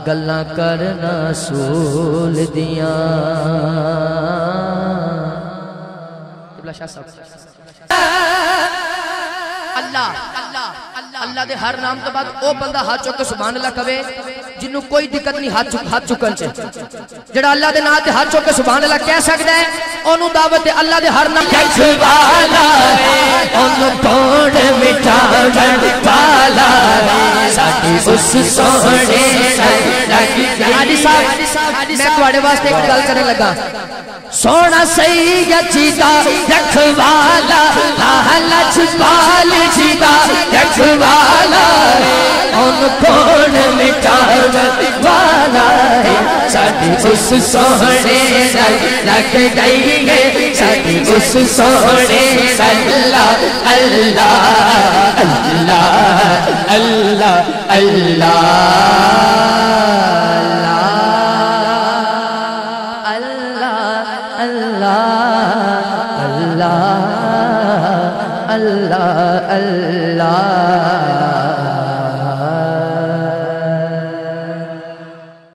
گلاں کرنا سول دیاں اللہ دے ہر نام تو بعد او بندہ ہاتھ چک کے سبحان اللہ کہے جنہوں کوئی دقت نہیں ہاتھ چکن سے جڑا اللہ دے نام تے ہاتھ چک کے سبحان اللہ کہہ سکتا ہے انہوں دعوت ہے اللہ دے ہر نام والا انہوں کون مٹاون والا ساڈی اس سونے حاجی صاحب میں تواڈے واسطے ایک گل کرنے لگا سونا سید جیتا رکھوالا لجپال جیتا رکھوالا ان کون مٹاون والا ہے ساڈی اس سونے لگ گئی ہے ساڈی اس سونے اللہ اللہ اللہ اللہ اللہ اللہ اللہ اللہ